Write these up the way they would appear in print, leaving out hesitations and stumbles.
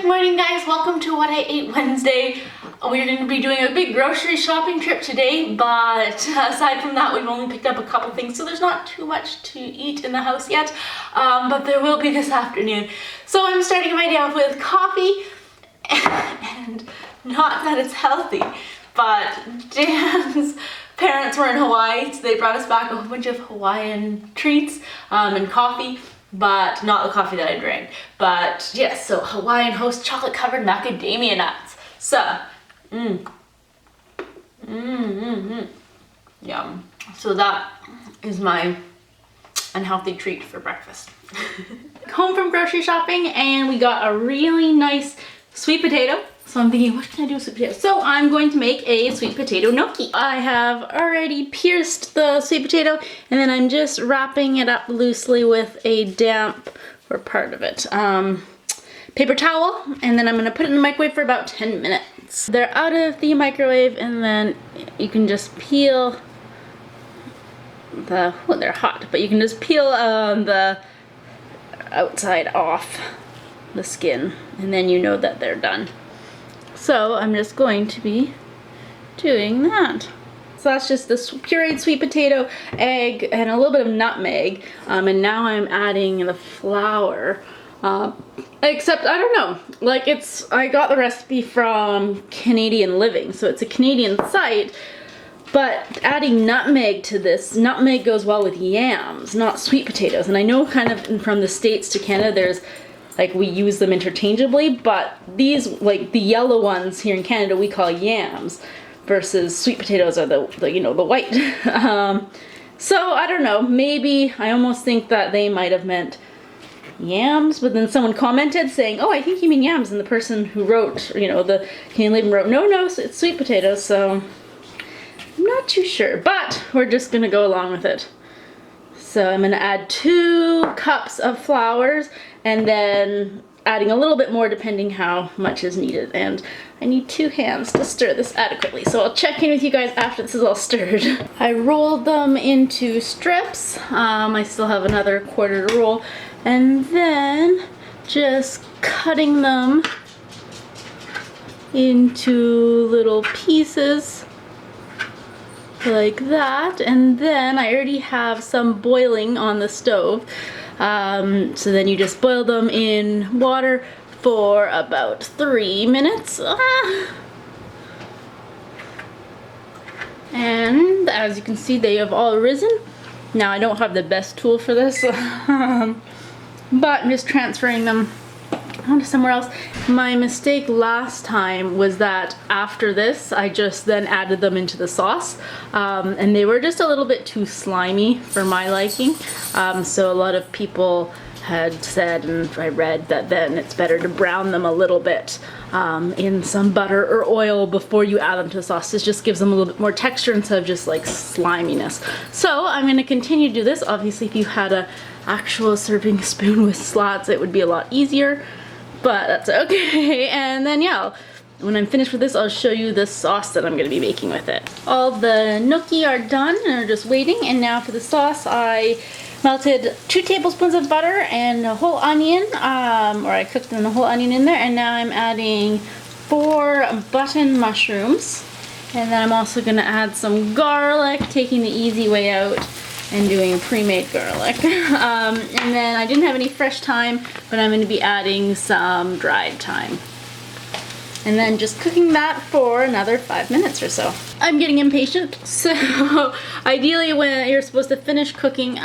Good morning, guys. Welcome to What I Ate Wednesday. We're going to be doing a big grocery shopping trip today, but aside from that, we've only picked up a couple things, so there's not too much to eat in the house yet, but there will be this afternoon. So I'm starting my day off with coffee, and not that it's healthy, but Dan's parents were in Hawaii, so they brought us back a whole bunch of Hawaiian treats and coffee. But not the coffee that I drank. But yes, so Hawaiian Host chocolate covered macadamia nuts. So, yum. So that is my unhealthy treat for breakfast. Home from grocery shopping and we got a really nice sweet potato. So I'm thinking, what can I do with sweet potato? So I'm going to make a sweet potato gnocchi. I have already pierced the sweet potato and then I'm just wrapping it up loosely with a damp, or part of it, paper towel. And then I'm gonna put it in the microwave for about 10 minutes. They're out of the microwave and then you can just peel well, they're hot, but you can just peel the outside off the skin and then you know that they're done. So I'm just going to be doing that. So that's just the pureed sweet potato, egg, and a little bit of nutmeg. And now I'm adding the flour. Except, I don't know, like I got the recipe from Canadian Living, so it's a Canadian site. But adding nutmeg to this, nutmeg goes well with yams, not sweet potatoes. And I know kind of from the States to Canada, there's like we use them interchangeably, but these, like the yellow ones here in Canada, we call yams, versus sweet potatoes are the you know, the white. So I don't know, maybe I almost think that they might have meant yams, but then someone commented saying, oh, I think you mean yams, and the person who wrote, you know, the Canadian Living wrote, no, it's sweet potatoes, so I'm not too sure, but we're just gonna go along with it. So I'm gonna add 2 cups of flour and then adding a little bit more depending how much is needed. And I need 2 hands to stir this adequately. So I'll check in with you guys after this is all stirred. I rolled them into strips. I still have another quarter to roll. And then just cutting them into little pieces like that, and then I already have some boiling on the stove, so then you just boil them in water for about 3 minutes. And as you can see, they have all risen. Now I don't have the best tool for this, but I'm just transferring them onto somewhere else. My mistake last time was that after this I just then added them into the sauce, and they were just a little bit too slimy for my liking, so a lot of people had said, and I read, that then it's better to brown them a little bit in some butter or oil before you add them to the sauce. This just gives them a little bit more texture instead of just like sliminess. So I'm going to continue to do this. Obviously if you had a actual serving spoon with slots it would be a lot easier, but that's okay. And then yeah, when I'm finished with this, I'll show you the sauce that I'm going to be making with it. All the gnocchi are done and are just waiting, and now for the sauce I melted 2 tablespoons of butter and a whole onion, or I cooked in a whole onion in there, and now I'm adding 4 button mushrooms, and then I'm also going to add some garlic, taking the easy way out and doing pre-made garlic. And then I didn't have any fresh thyme, but I'm going to be adding some dried thyme. And then just cooking that for another 5 minutes or so. I'm getting impatient, so ideally when you're supposed to finish cooking,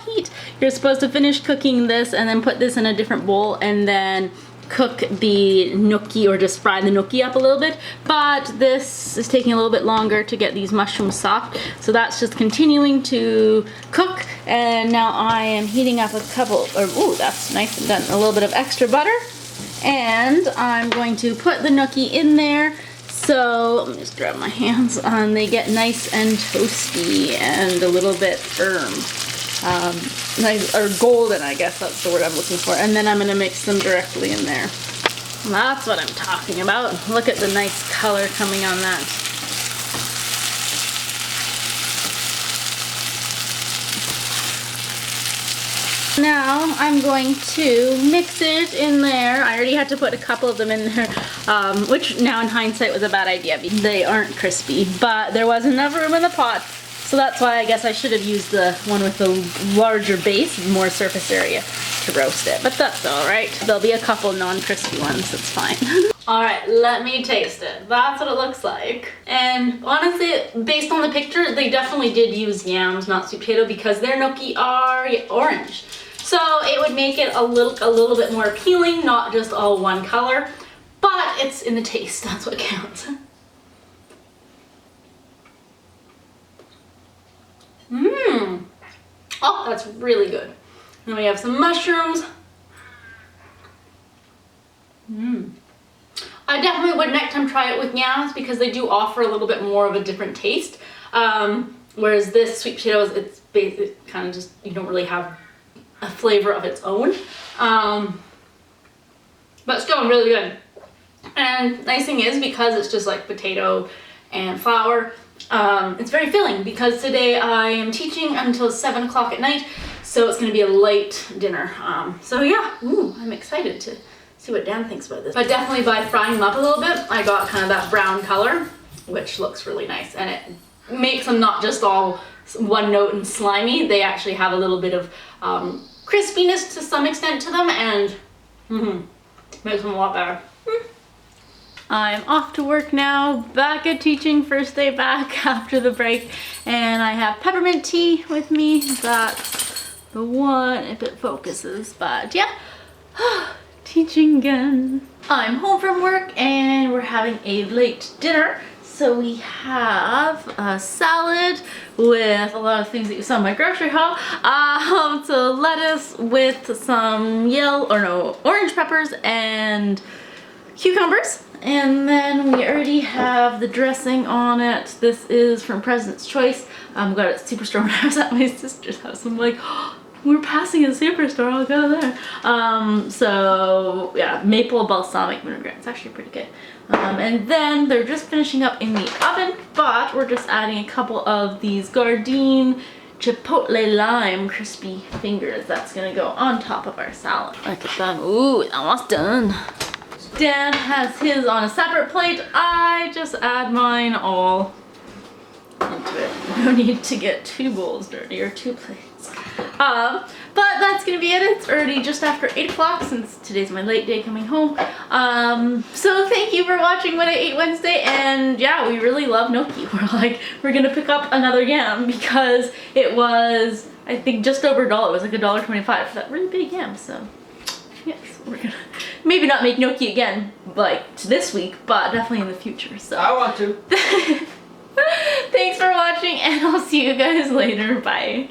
heat! You're supposed to finish cooking this and then put this in a different bowl and then cook the gnocchi, or just fry the gnocchi up a little bit, but this is taking a little bit longer to get these mushrooms soft, so that's just continuing to cook. And now I am heating up a couple, ooh, that's nice and done, a little bit of extra butter, and I'm going to put the gnocchi in there. So let me just grab my hands on, they get nice and toasty and a little bit firm. Nice, or golden, I guess that's the word I'm looking for. And then I'm going to mix them directly in there. That's what I'm talking about. Look at the nice color coming on that. Now I'm going to mix it in there. I already had to put a couple of them in there, which now in hindsight was a bad idea because they aren't crispy, but there wasn't enough room in the pot. So that's why I guess I should have used the one with the larger base, more surface area to roast it. But that's all right. There'll be a couple non-crispy ones, that's fine. All right, let me taste it. That's what it looks like. And honestly, based on the picture, they definitely did use yams, not sweet potato, because their gnocchi are orange. So it would make it a little bit more appealing, not just all one color, but it's in the taste, that's what counts. Mmm. Oh, that's really good. Then we have some mushrooms. Mmm. I definitely would next time try it with yams because they do offer a little bit more of a different taste. Whereas this sweet potatoes, it's basically kind of just, you don't really have a flavor of its own. But still really good. And nice thing is, because it's just like potato and flour, it's very filling because today I am teaching until 7 o'clock at night, so it's going to be a light dinner. So yeah, I'm excited to see what Dan thinks about this. But definitely by frying them up a little bit, I got kind of that brown color, which looks really nice, and it makes them not just all one note and slimy. They actually have a little bit of crispiness to some extent to them, and makes them a lot better. I'm off to work now, back at teaching, first day back after the break, and I have peppermint tea with me. That's the one, if it focuses, but yeah, teaching again. I'm home from work and we're having a late dinner. So we have a salad with a lot of things that you saw in my grocery haul. So lettuce with some orange peppers and cucumbers. And then we already have the dressing on it. This is from President's Choice. Got it at Superstore when I was at my sister's house. I'm like, oh, we're passing a Superstore, I'll go there. So yeah, maple balsamic vinegar. It's actually pretty good. And then they're just finishing up in the oven, but we're just adding a couple of these Gardein Chipotle Lime crispy fingers. That's gonna go on top of our salad. Look at that. Ooh, it's almost done. Dan has his on a separate plate. I just add mine all into it. No need to get 2 bowls dirty or 2 plates. But that's gonna be it. It's already just after 8 o'clock since today's my late day coming home. So thank you for watching What I Ate Wednesday, and yeah, we really love gnocchi. We're gonna pick up another yam because it was, I think, just over $1. It was like $1.25 for that really big yam. So yes, we're gonna maybe not make gnocchi again like this week, but definitely in the future. So I want to. Thanks for watching, and I'll see you guys later. Bye.